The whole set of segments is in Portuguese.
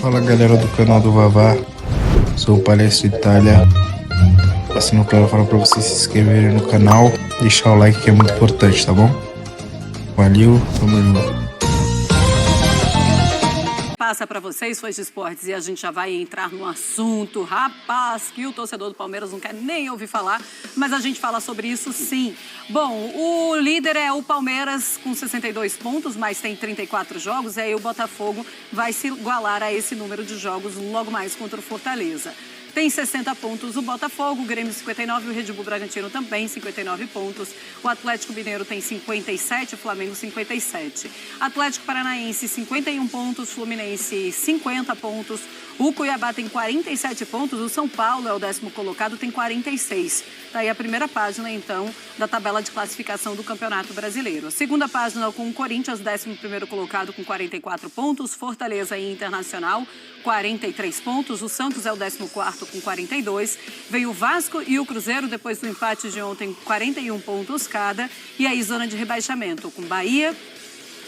Fala galera do canal do Vavá, sou o Palestra Itália. Assim eu quero falar pra vocês se inscreverem no canal, deixar o like que é muito importante, tá bom? Valeu, tamo junto. Passa para vocês, Fãs de Esportes, e a gente já vai entrar no assunto, rapaz, que o torcedor do Palmeiras não quer nem ouvir falar, mas a gente fala sobre isso sim. Bom, o líder é o Palmeiras com 62 pontos, mas tem 34 jogos, e aí o Botafogo vai se igualar a esse número de jogos logo mais contra o Fortaleza. Tem 60 pontos o Botafogo, o Grêmio 59, o Red Bull Bragantino também 59 pontos. O Atlético Mineiro tem 57, o Flamengo 57. Atlético Paranaense 51 pontos, Fluminense 50 pontos. O Cuiabá tem 47 pontos, o São Paulo é o 10º colocado, tem 46. Daí a primeira página, então, da tabela de classificação do Campeonato Brasileiro. A segunda página com o Corinthians, 11º colocado com 44 pontos. Fortaleza e Internacional, 43 pontos. O Santos é o 14º com 42. Veio o Vasco e o Cruzeiro, depois do empate de ontem, 41 pontos cada. E aí, zona de rebaixamento com Bahia,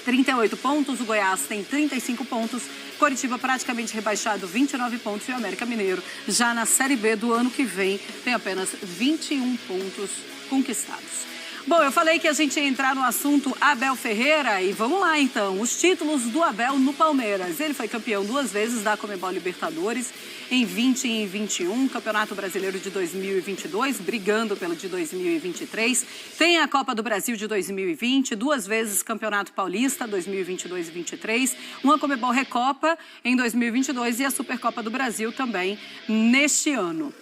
38 pontos. O Goiás tem 35 pontos. Coritiba praticamente rebaixado, 29 pontos. E o América Mineiro, já na Série B do ano que vem, tem apenas 21 pontos conquistados. Bom, eu falei que a gente ia entrar no assunto Abel Ferreira e vamos lá então. Os títulos do Abel no Palmeiras. Ele foi campeão 2 vezes da Conmebol Libertadores, em 20 e em 21, Campeonato Brasileiro de 2022, brigando pelo de 2023. Tem a Copa do Brasil de 2020, 2 vezes Campeonato Paulista, 2022 e 2023. Uma Conmebol Recopa em 2022 e a Supercopa do Brasil também neste ano.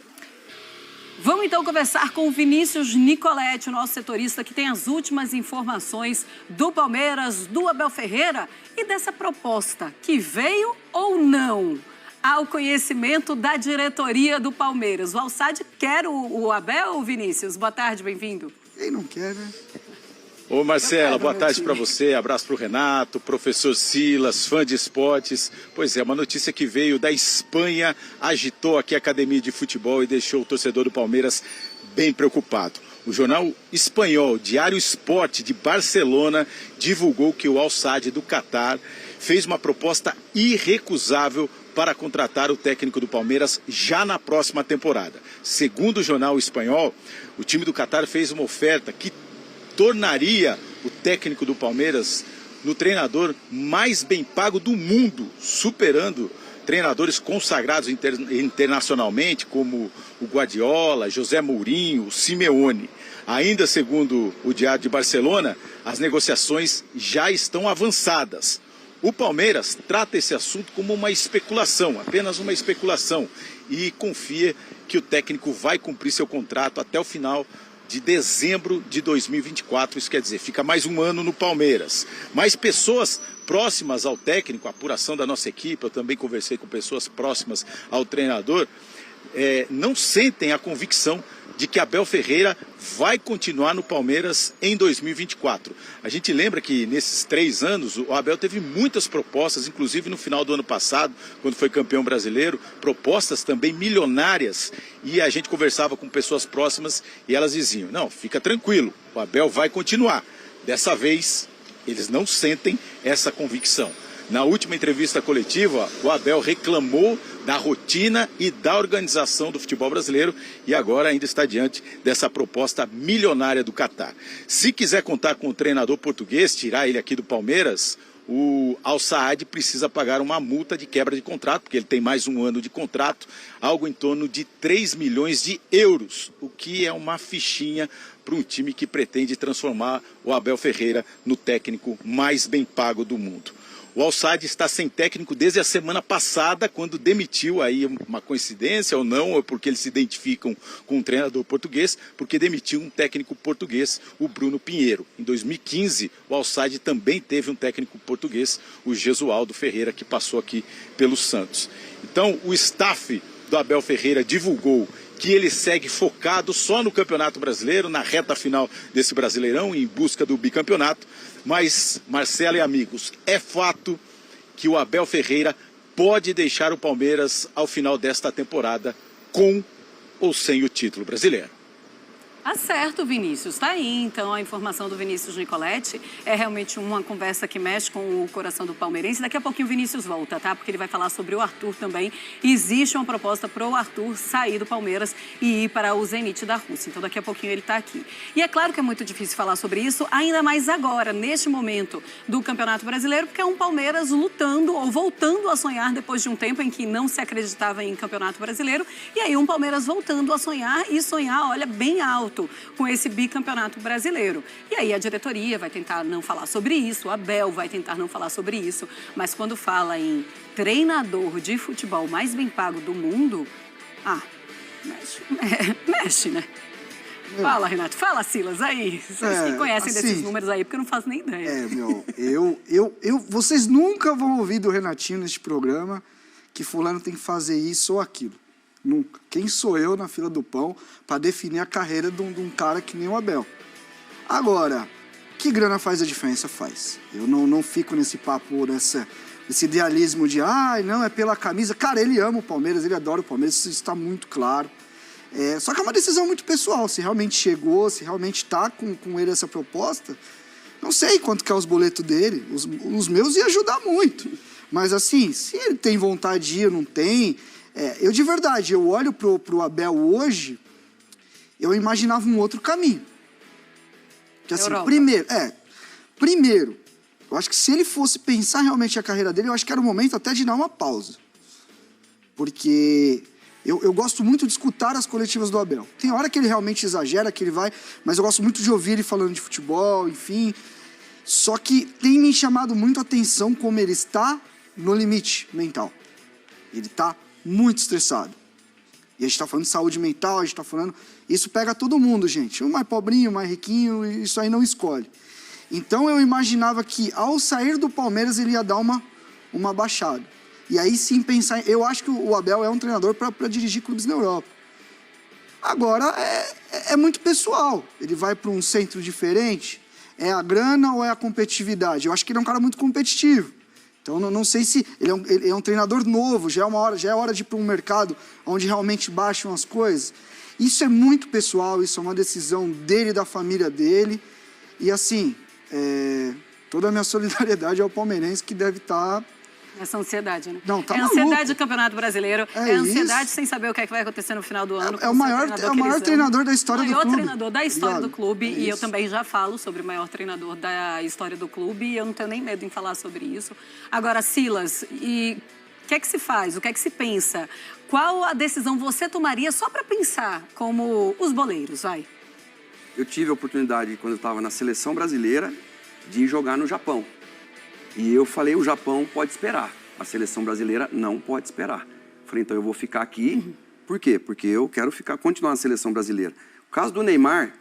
Vamos então conversar com o Vinícius Nicoletti, o nosso setorista, que tem as últimas informações do Palmeiras, do Abel Ferreira e dessa proposta que veio ou não ao conhecimento da diretoria do Palmeiras. O Al-Sadd quer o Abel, Vinícius? Boa tarde, bem-vindo. Quem não quer, né? Ô Marcela, boa tarde para você, abraço para o Renato, professor Silas, fã de esportes. Pois é, uma notícia que veio da Espanha, agitou aqui a academia de futebol e deixou o torcedor do Palmeiras bem preocupado. O jornal espanhol Diário Esporte de Barcelona divulgou que o Al-Sadd do Catar fez uma proposta irrecusável para contratar o técnico do Palmeiras já na próxima temporada. Segundo o jornal espanhol, o time do Catar fez uma oferta que tornaria o técnico do Palmeiras no treinador mais bem pago do mundo, superando treinadores consagrados internacionalmente, como o Guardiola, José Mourinho, o Simeone. Ainda segundo o Diário de Barcelona, as negociações já estão avançadas. O Palmeiras trata esse assunto como uma especulação, apenas uma especulação, e confia que o técnico vai cumprir seu contrato até o final de dezembro de 2024, isso quer dizer, fica mais um ano no Palmeiras. Mas pessoas próximas ao técnico, a apuração da nossa equipe, eu também conversei com pessoas próximas ao treinador, não sentem a convicção de que Abel Ferreira vai continuar no Palmeiras em 2024. A gente lembra que nesses 3 anos o Abel teve muitas propostas, inclusive no final do ano passado, quando foi campeão brasileiro, propostas também milionárias, e a gente conversava com pessoas próximas e elas diziam, não, fica tranquilo, o Abel vai continuar. Dessa vez, eles não sentem essa convicção. Na última entrevista coletiva, o Abel reclamou da rotina e da organização do futebol brasileiro e agora ainda está diante dessa proposta milionária do Catar. Se quiser contar com o treinador português, tirar ele aqui do Palmeiras, o Al-Sadd precisa pagar uma multa de quebra de contrato, porque ele tem mais um ano de contrato, algo em torno de 3 milhões de euros, o que é uma fichinha para um time que pretende transformar o Abel Ferreira no técnico mais bem pago do mundo. O Al-Sadd está sem técnico desde a semana passada, quando demitiu, aí uma coincidência ou não, ou porque eles se identificam com um treinador português, porque demitiu um técnico português, o Bruno Pinheiro. Em 2015, o Al-Sadd também teve um técnico português, o Jesualdo Ferreira, que passou aqui pelo Santos. Então, o staff do Abel Ferreira divulgou que ele segue focado só no Campeonato Brasileiro, na reta final desse Brasileirão, em busca do bicampeonato. Mas, Marcelo e amigos, é fato que o Abel Ferreira pode deixar o Palmeiras ao final desta temporada com ou sem o título brasileiro. Tá certo, Vinícius. Tá aí, então, a informação do Vinícius Nicoletti. É realmente uma conversa que mexe com o coração do palmeirense. Daqui a pouquinho o Vinícius volta, tá? Porque ele vai falar sobre o Arthur também. Existe uma proposta para o Arthur sair do Palmeiras e ir para o Zenit da Rússia. Então, daqui a pouquinho ele tá aqui. E é claro que é muito difícil falar sobre isso, ainda mais agora, neste momento do Campeonato Brasileiro, porque é um Palmeiras lutando ou voltando a sonhar depois de um tempo em que não se acreditava em Campeonato Brasileiro. E aí um Palmeiras voltando a sonhar e sonhar, olha, bem alto com esse bicampeonato brasileiro. E aí a diretoria vai tentar não falar sobre isso, o Abel vai tentar não falar sobre isso, mas quando fala em treinador de futebol mais bem pago do mundo, mexe, né? Fala, Renato. Fala, Silas, aí. Vocês que conhecem assim, desses números aí, porque eu não faço nem ideia. Vocês nunca vão ouvir do Renatinho neste programa que fulano tem que fazer isso ou aquilo. Nunca. Quem sou eu na fila do pão para definir a carreira de um cara que nem o Abel? Agora, que grana faz a diferença? Faz. Eu não fico nesse papo, esse idealismo de, não, é pela camisa. Cara, ele ama o Palmeiras, ele adora o Palmeiras, isso está muito claro. Só que é uma decisão muito pessoal. Se realmente chegou, se realmente está com ele essa proposta, não sei quanto que é os boletos dele. Os meus iam ajudar muito. Mas assim, se ele tem vontade de ir, não tem... eu de verdade, eu olho pro Abel hoje, eu imaginava um outro caminho. Que assim, primeiro, eu acho que se ele fosse pensar realmente a carreira dele, eu acho que era o momento até de dar uma pausa. Porque eu gosto muito de escutar as coletivas do Abel. Tem hora que ele realmente exagera, que ele vai, mas eu gosto muito de ouvir ele falando de futebol, enfim. Só que tem me chamado muito a atenção como ele está no limite mental. Ele está muito estressado. E a gente tá falando de saúde mental, a gente tá falando... Isso pega todo mundo, gente. O mais pobrinho, o mais riquinho, isso aí não escolhe. Então eu imaginava que ao sair do Palmeiras ele ia dar uma baixada. E aí sim pensar... Eu acho que o Abel é um treinador para dirigir clubes na Europa. Agora é muito pessoal. Ele vai para um centro diferente. É a grana ou é a competitividade? Eu acho que ele é um cara muito competitivo. Então, não sei se... Ele é um treinador novo, já é hora de ir para um mercado onde realmente baixam as coisas. Isso é muito pessoal, isso é uma decisão dele e da família dele. E, assim, toda a minha solidariedade ao palmeirense que deve estar... Essa ansiedade, né? Não, tá maluco. Ansiedade do Campeonato Brasileiro, ansiedade isso. sem saber o que vai acontecer no final do ano. É o maior treinador da história do clube. O maior treinador da história do clube. E eu isso. também já falo sobre o maior treinador da história do clube. E eu não tenho nem medo em falar sobre isso. Agora, Silas, e o que é que se faz? O que é que se pensa? Qual a decisão você tomaria só para pensar como os boleiros, vai? Eu tive a oportunidade, quando eu estava na seleção brasileira, de jogar no Japão. E eu falei, o Japão pode esperar. A seleção brasileira não pode esperar. Falei, então eu vou ficar aqui. Por quê? Porque eu quero continuar na seleção brasileira. O caso do Neymar,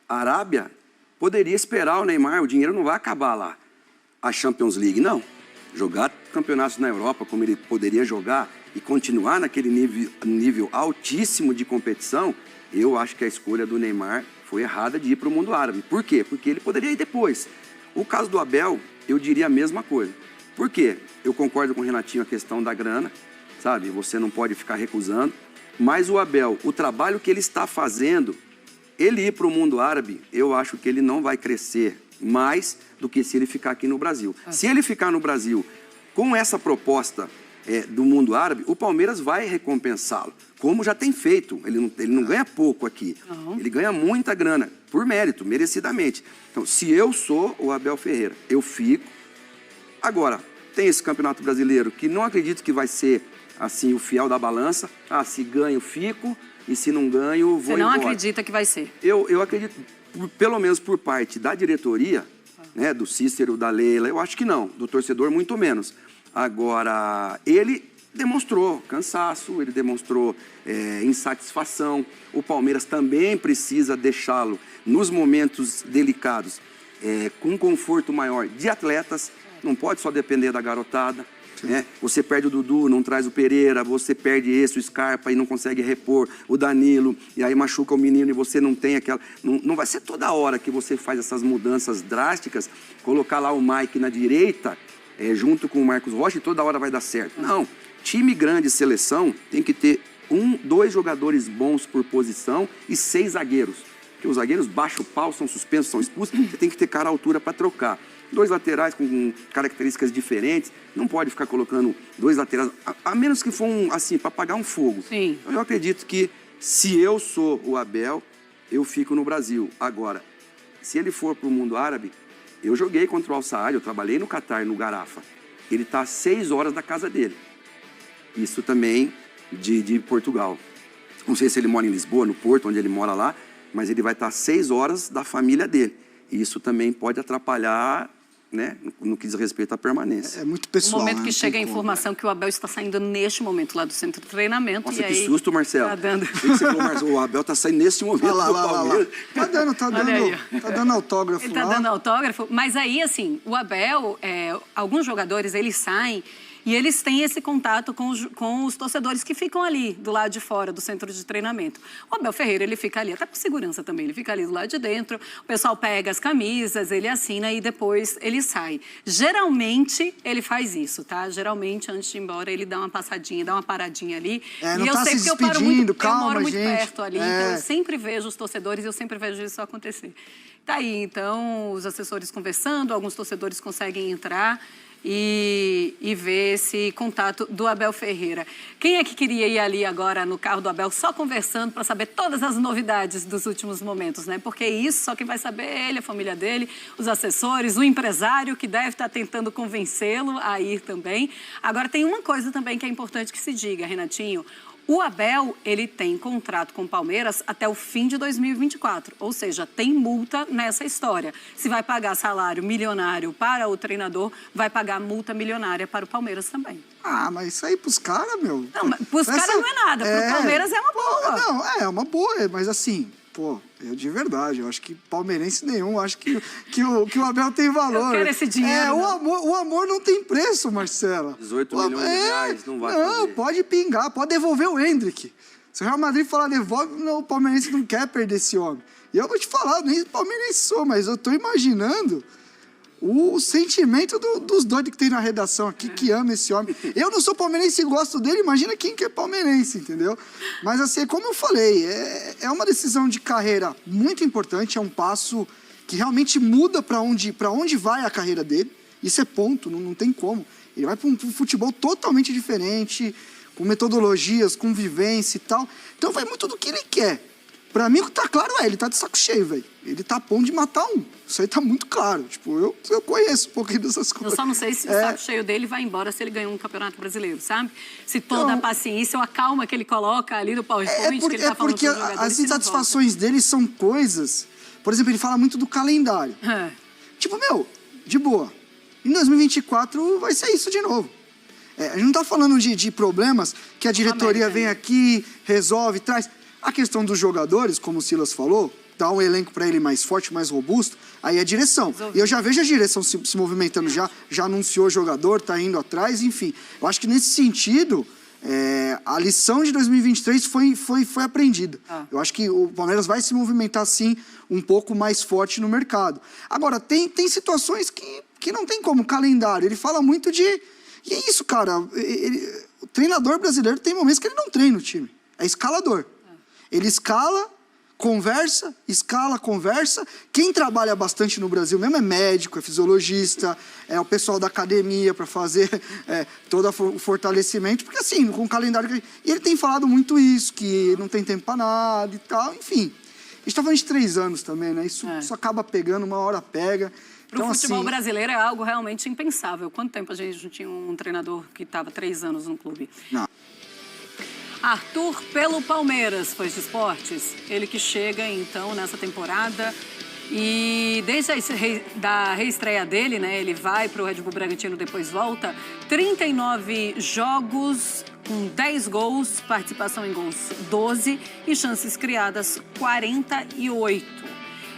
a Arábia poderia esperar o Neymar, o dinheiro não vai acabar lá. A Champions League, não. Jogar campeonatos na Europa, como ele poderia jogar, e continuar naquele nível altíssimo de competição, eu acho que a escolha do Neymar foi errada de ir para o mundo árabe. Por quê? Porque ele poderia ir depois. O caso do Abel, eu diria a mesma coisa. Por quê? Eu concordo com o Renatinho a questão da grana, sabe? Você não pode ficar recusando. Mas o Abel, o trabalho que ele está fazendo, ele ir para o mundo árabe, eu acho que ele não vai crescer mais do que se ele ficar aqui no Brasil. Se ele ficar no Brasil com essa proposta do mundo árabe, o Palmeiras vai recompensá-lo, como já tem feito. Ele não ganha pouco aqui, ele ganha muita grana, por mérito, merecidamente. Então, se eu sou o Abel Ferreira, eu fico. Agora, tem esse Campeonato Brasileiro que não acredito que vai ser assim o fiel da balança. Se ganho, fico, e se não ganho, vou embora. Você não acredita que vai ser? Eu acredito, pelo menos por parte da diretoria, né, do Cícero, da Leila, eu acho que não, do torcedor muito menos. Agora, ele demonstrou cansaço, ele demonstrou insatisfação. O Palmeiras também precisa deixá-lo nos momentos delicados com um conforto maior de atletas. Não pode só depender da garotada. Né? Você perde o Dudu, não traz o Pereira, você perde o Scarpa e não consegue repor o Danilo, e aí machuca o menino e você não tem aquela... Não vai ser toda hora que você faz essas mudanças drásticas, colocar lá o Mike na direita, junto com o Marcos Rocha, e toda hora vai dar certo. Não, time grande, seleção, tem que ter 2 jogadores bons por posição e 6 zagueiros. Porque os zagueiros baixam o pau, são suspensos, são expulsos, você tem que ter cara à altura para trocar. 2 laterais com características diferentes, não pode ficar colocando 2 laterais, a menos que for assim, para apagar um fogo. Sim. Eu acredito que se eu sou o Abel, eu fico no Brasil. Agora, se ele for para o mundo árabe, eu joguei contra o Al-Saad, eu trabalhei no Catar, no Garafa. Ele está a 6 horas da casa dele. Isso também de Portugal. Não sei se ele mora em Lisboa, no Porto, onde ele mora lá, mas ele vai estar a 6 horas da família dele. E isso também pode atrapalhar, né, no que diz respeito à permanência. É muito pessoal. No momento que né? chega a informação que o Abel está saindo neste momento lá do centro de treinamento. Nossa, e que aí susto, Marcelo. Tá dando. Você falou, Marcelo, o Abel está saindo nesse momento do Palmeiras. Tá dando autógrafo Ele tá lá. dando autógrafo, mas aí, assim, o Abel, alguns jogadores, eles saem e eles têm esse contato com os torcedores que ficam ali, do lado de fora do centro de treinamento. O Abel Ferreira, ele fica ali, até com segurança também, ele fica ali do lado de dentro, o pessoal pega as camisas, ele assina e depois ele sai. Geralmente, ele faz isso, tá? Geralmente, antes de ir embora, ele dá uma passadinha, dá uma paradinha ali. Não e eu tá sei se que eu paro despedindo, muito, calma, eu moro muito gente. perto ali, então eu sempre vejo os torcedores e eu sempre vejo isso acontecer. Tá aí, então, os assessores conversando, alguns torcedores conseguem entrar e ver esse contato do Abel Ferreira. Quem é que queria ir ali agora no carro do Abel só conversando para saber todas as novidades dos últimos momentos, né? Porque isso só quem vai saber é ele, a família dele, os assessores, o empresário que deve estar tentando convencê-lo a ir também. Agora, tem uma coisa também que é importante que se diga, Renatinho. O Abel, ele tem contrato com o Palmeiras até o fim de 2024, ou seja, tem multa nessa história. Se vai pagar salário milionário para o treinador, vai pagar multa milionária para o Palmeiras também. Ah, mas isso aí pros caras, meu... Não, mas pros caras não é nada, pro Palmeiras é uma boa. Não, é uma boa, mas assim... Pô, eu de verdade, eu acho que palmeirense nenhum, acho que o Abel tem valor. Eu quero esse dinheiro. O amor não tem preço, Marcela. 18 milhões de reais, não vai fazer. Não, pode pingar, pode devolver o Hendrick. Se o Real Madrid falar devolve, não, o palmeirense não quer perder esse homem. E eu vou te falar, nem palmeirense sou, mas eu tô imaginando o sentimento dos doidos que tem na redação aqui, que ama esse homem. Eu não sou palmeirense e gosto dele, imagina quem que é palmeirense, entendeu? Mas assim, como eu falei, é uma decisão de carreira muito importante, é um passo que realmente muda para onde vai a carreira dele. Isso é ponto, não tem como. Ele vai para um futebol totalmente diferente, com metodologias, com vivência e tal. Então vai muito do que ele quer. Pra mim, o que tá claro ele tá de saco cheio, velho. Ele tá a ponto de matar um. Isso aí tá muito claro. Tipo, eu conheço um pouquinho dessas coisas. Eu só não sei se o saco cheio dele vai embora se ele ganhar um campeonato brasileiro, sabe? Se toda a paciência ou a calma que ele coloca ali no PowerPoint, que ele tá falando porque pros jogadores, as insatisfações dele são coisas... Por exemplo, ele fala muito do calendário. Tipo, meu, de boa. Em 2024 vai ser isso de novo. A gente não tá falando de problemas que a diretoria vem aqui, resolve, traz... A questão dos jogadores, como o Silas falou, dá um elenco para ele mais forte, mais robusto, aí é a direção. E eu já vejo a direção se movimentando, já anunciou jogador, tá indo atrás, enfim. Eu acho que nesse sentido, a lição de 2023 foi aprendida. Eu acho que o Palmeiras vai se movimentar, sim, um pouco mais forte no mercado. Agora, tem situações que não tem como, calendário. Ele fala muito de... E é isso, cara. O treinador brasileiro tem momentos que ele não treina o time. É escalador. Ele escala, conversa, conversa. Quem trabalha bastante no Brasil mesmo é médico, é fisiologista, é o pessoal da academia para fazer todo o fortalecimento. Porque assim, com o calendário... E ele tem falado muito isso, que não tem tempo para nada e tal, enfim. A gente tá falando de 3 anos também, né? Isso acaba pegando, uma hora pega. Para o Então, futebol assim, brasileiro é algo realmente impensável. Quanto tempo a gente não tinha um treinador que estava 3 anos no clube? Não. Arthur pelo Palmeiras, foi de esportes. Ele que chega, então, nessa temporada. E desde a reestreia dele, né? Ele vai para o Red Bull Bragantino, depois volta. 39 jogos, com 10 gols, participação em gols 12 e chances criadas 48.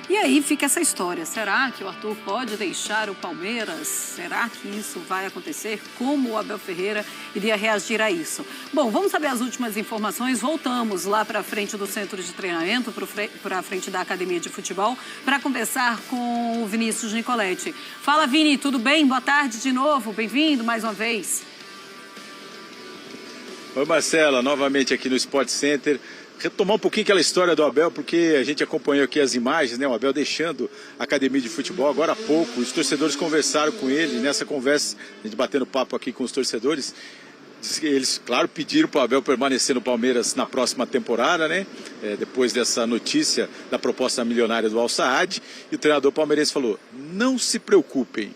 E aí fica essa história. Será que o Arthur pode deixar o Palmeiras? Será que isso vai acontecer? Como o Abel Ferreira iria reagir a isso? Bom, vamos saber as últimas informações. Voltamos lá para frente do centro de treinamento, para frente da academia de futebol, para conversar com o Vinícius Nicoletti. Fala, Vini, tudo bem? Boa tarde de novo. Bem-vindo mais uma vez. Oi, Marcela, novamente aqui no Sport Center. retomar um pouquinho aquela história do Abel, porque a gente acompanhou aqui as imagens, né? O Abel deixando a academia de futebol agora há pouco. Os torcedores conversaram com ele. Nessa conversa, a gente batendo papo aqui com os torcedores, eles, claro, pediram para o Abel permanecer no Palmeiras na próxima temporada, né? Depois dessa notícia da proposta milionária do Al Saad. E o treinador palmeirense falou: não se preocupem.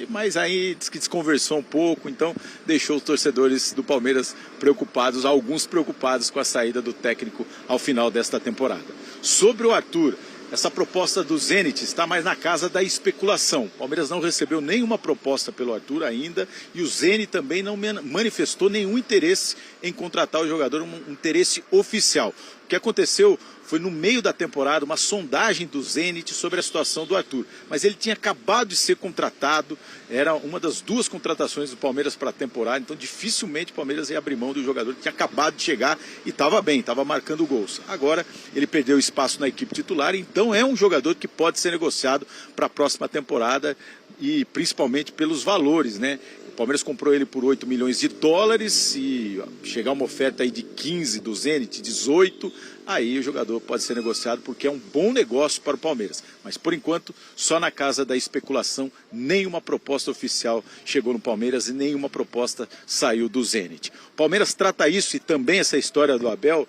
Mas aí diz que desconversou um pouco, então deixou os torcedores do Palmeiras preocupados, alguns preocupados com a saída do técnico ao final desta temporada. Sobre o Arthur, essa proposta do Zenit está mais na casa da especulação. O Palmeiras não recebeu nenhuma proposta pelo Arthur ainda e o Zenit também não manifestou nenhum interesse em contratar o jogador, um interesse oficial. O que aconteceu foi no meio da temporada uma sondagem do Zenit sobre a situação do Arthur. Mas ele tinha acabado de ser contratado, era uma das 2 contratações do Palmeiras para a temporada, então dificilmente o Palmeiras ia abrir mão do jogador que tinha acabado de chegar e estava bem, estava marcando gols. Agora ele perdeu espaço na equipe titular, então é um jogador que pode ser negociado para a próxima temporada e principalmente pelos valores, né? O Palmeiras comprou ele por $8 milhões e chegar uma oferta aí de 15 do Zenit, 18, aí o jogador pode ser negociado porque é um bom negócio para o Palmeiras. Mas por enquanto, só na casa da especulação, nenhuma proposta oficial chegou no Palmeiras e nenhuma proposta saiu do Zenit. O Palmeiras trata isso e também essa história do Abel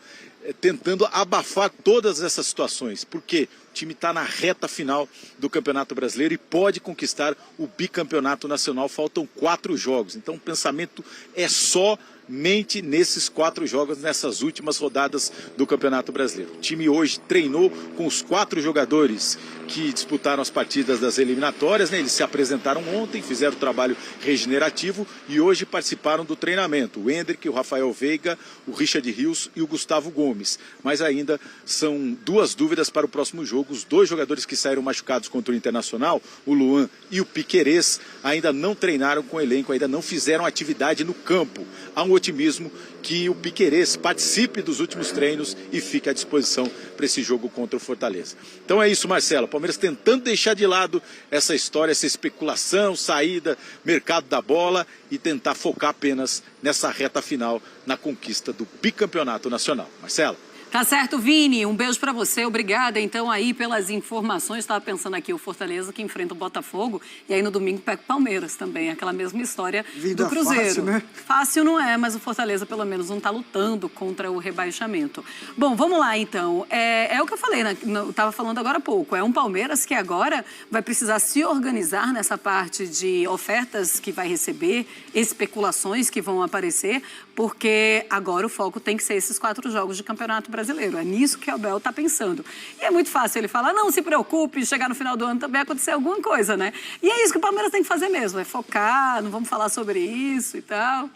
tentando abafar todas essas situações, porque o time está na reta final do Campeonato Brasileiro e pode conquistar o bicampeonato nacional. Faltam 4 jogos, então o pensamento é somente nesses 4 jogos, nessas últimas rodadas do Campeonato Brasileiro. O time hoje treinou com os 4 jogadores que disputaram as partidas das eliminatórias, né? Eles se apresentaram ontem, fizeram o trabalho regenerativo e hoje participaram do treinamento. O Hendrick, o Rafael Veiga, o Richard Rios e o Gustavo Gomes. Mas ainda são 2 dúvidas para o próximo jogo. Os 2 jogadores que saíram machucados contra o Internacional, o Luan e o Piquerez, ainda não treinaram com o elenco, ainda não fizeram atividade no campo. Há um otimismo que o Piquerez participe dos últimos treinos e fique à disposição para esse jogo contra o Fortaleza. Então é isso, Marcelo. O Palmeiras tentando deixar de lado essa história, essa especulação, saída, mercado da bola e tentar focar apenas nessa reta final na conquista do bicampeonato nacional. Marcelo. Tá certo, Vini. Um beijo pra você. Obrigada, então, aí pelas informações. Estava pensando aqui, o Fortaleza que enfrenta o Botafogo e aí no domingo pega o Palmeiras também. Aquela mesma história do Cruzeiro. Fácil, né? Fácil não é, mas o Fortaleza pelo menos não tá lutando contra o rebaixamento. Bom, vamos lá, então. É o que eu falei, né? Eu tava falando agora há pouco. É um Palmeiras que agora vai precisar se organizar nessa parte de ofertas que vai receber, especulações que vão aparecer, porque agora o foco tem que ser esses 4 jogos de Campeonato Brasileiro. É nisso que o Abel está pensando. E é muito fácil ele falar, não se preocupe, chegar no final do ano também acontecer alguma coisa, né? E é isso que o Palmeiras tem que fazer mesmo, é focar, não vamos falar sobre isso e tal.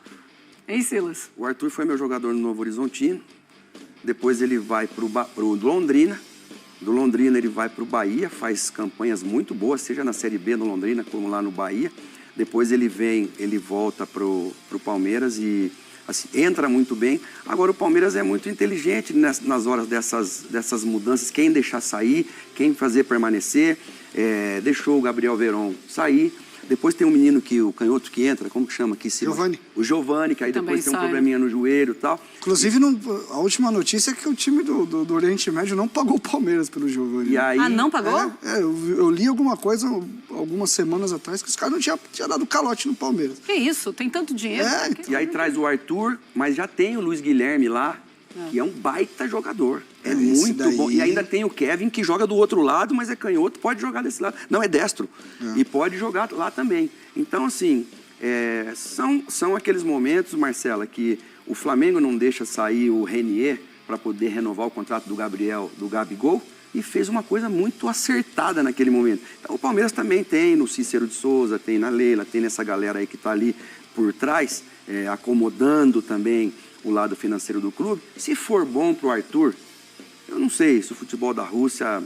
Hein, Silas? O Arthur foi meu jogador no Novo Horizontino, depois ele vai pro Londrina, do Londrina ele vai pro Bahia, faz campanhas muito boas, seja na Série B do Londrina como lá no Bahia. Depois ele volta pro Palmeiras e assim, entra muito bem. Agora o Palmeiras é muito inteligente nas horas dessas mudanças, quem deixar sair, quem fazer permanecer. Deixou o Gabriel Veron sair. Depois tem um menino o canhoto que entra, como que chama aqui? Giovani. O Giovani, que aí também depois tem um sai, probleminha no joelho e tal. Inclusive, a última notícia é que o time do Oriente Médio não pagou o Palmeiras pelo Giovani. E aí, não pagou? Eu li alguma coisa algumas semanas atrás que os caras não tinham dado calote no Palmeiras. Que isso? Tem tanto dinheiro. E aí traz o Arthur, mas já tem o Luiz Guilherme lá, que é um baita jogador. É muito bom. E ainda tem o Kevin, que joga do outro lado, mas é canhoto, pode jogar desse lado. Não, é destro. E pode jogar lá também. Então, assim, são aqueles momentos, Marcela, que o Flamengo não deixa sair o Renier para poder renovar o contrato do Gabigol, e fez uma coisa muito acertada naquele momento. Então, o Palmeiras também tem no Cícero de Souza, tem na Leila, tem nessa galera aí que está ali por trás, acomodando também o lado financeiro do clube. Se for bom para o Arthur, eu não sei se o futebol da Rússia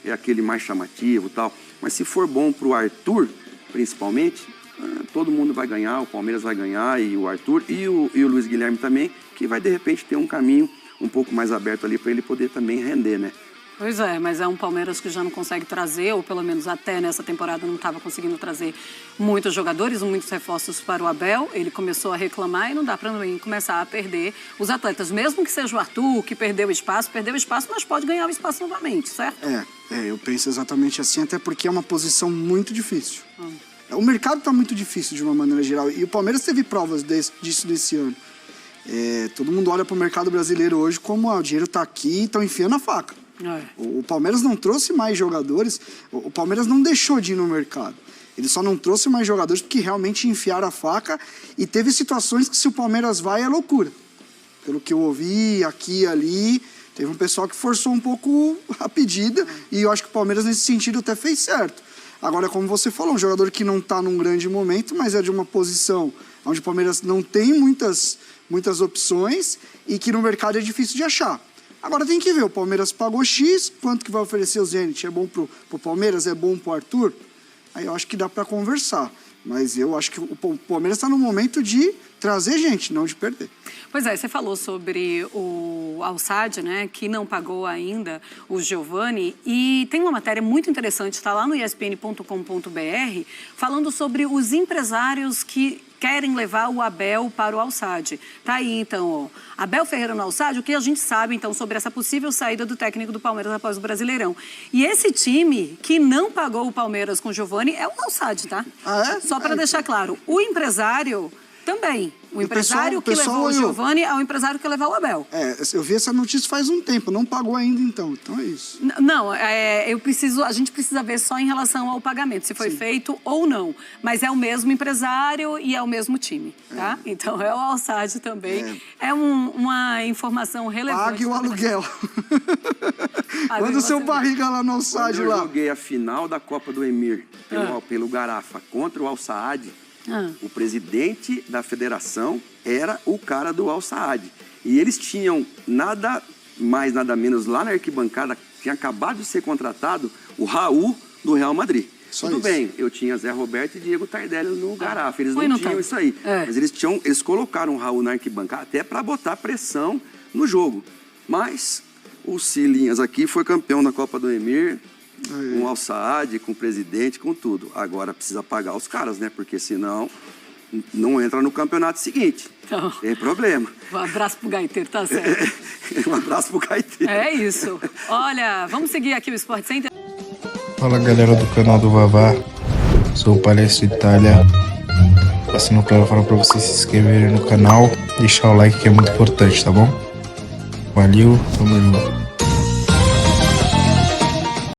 é aquele mais chamativo e tal, mas se for bom para o Arthur, principalmente, todo mundo vai ganhar, o Palmeiras vai ganhar, e o Arthur e o Luiz Guilherme também, que vai de repente ter um caminho um pouco mais aberto ali para ele poder também render, né? Pois é, mas é um Palmeiras que já não consegue trazer, ou pelo menos até nessa temporada não estava conseguindo trazer muitos jogadores, muitos reforços para o Abel. Ele começou a reclamar e não dá para começar a perder os atletas. Mesmo que seja o Arthur, que perdeu espaço, mas pode ganhar o espaço novamente, certo? Eu penso exatamente assim, até porque é uma posição muito difícil. O mercado está muito difícil de uma maneira geral, e o Palmeiras teve provas disso desse ano. Todo mundo olha para o mercado brasileiro hoje como o dinheiro está aqui e estão enfiando a faca. O Palmeiras não trouxe mais jogadores, o Palmeiras não deixou de ir no mercado. Ele só não trouxe mais jogadores porque realmente enfiaram a faca, e teve situações que se o Palmeiras vai é loucura. Pelo que eu ouvi aqui e ali, teve um pessoal que forçou um pouco a pedida, e eu acho que o Palmeiras nesse sentido até fez certo. Agora, como você falou, um jogador que não está num grande momento, mas é de uma posição onde o Palmeiras não tem muitas opções e que no mercado é difícil de achar. Agora tem que ver, o Palmeiras pagou X, quanto que vai oferecer o Zenit? É bom pro Palmeiras? É bom pro Arthur? Aí eu acho que dá para conversar. Mas eu acho que o Palmeiras está no momento de trazer gente, não de perder. Pois é, você falou sobre o Al-Sadd, né, que não pagou ainda o Giovani, e tem uma matéria muito interessante, está lá no espn.com.br, falando sobre os empresários que querem levar o Abel para o Al-Sadd. Tá aí, então, ó, Abel Ferreira no Al-Sadd, o que a gente sabe, então, sobre essa possível saída do técnico do Palmeiras após o Brasileirão. E esse time que não pagou o Palmeiras com o Giovani é o Al-Sadd, tá? Só para deixar claro, o empresário também. O empresário que levou o Giovani é o empresário que levou o Abel. Eu vi essa notícia faz um tempo, não pagou ainda então é isso. Não, a gente precisa ver só em relação ao pagamento, se foi feito ou não. Mas é o mesmo empresário e é o mesmo time, tá? Então é o Al-Sadd também. É uma informação relevante. Pague o aluguel. Manda o seu barriga lá no Al-Sadd lá. Eu joguei a final da Copa do Emir pelo Garafa contra o Al-Sadd. O presidente da federação era o cara do Al-Sadd. E eles tinham nada mais, nada menos, lá na arquibancada, tinha acabado de ser contratado o Raul do Real Madrid. Tudo bem, eu tinha Zé Roberto e Diego Tardelli no Garafa, eles não tinham isso aí. Mas eles colocaram o Raul na arquibancada até para botar pressão no jogo. Mas o Silinhas aqui foi campeão da Copa do Emir, com o Al-Sadd, com o presidente, com tudo. Agora precisa pagar os caras, né? Porque senão não entra no campeonato seguinte. Então, tem problema. Um abraço pro gaiteiro, tá certo. Um abraço pro gaiteiro. É isso. Olha, vamos seguir aqui o Sport Center. Fala, galera do canal do Vavá. Sou o Palestra Itália. Passando para falar para vocês se inscreverem no canal, deixar o like que é muito importante, tá bom? Valeu, tamo junto.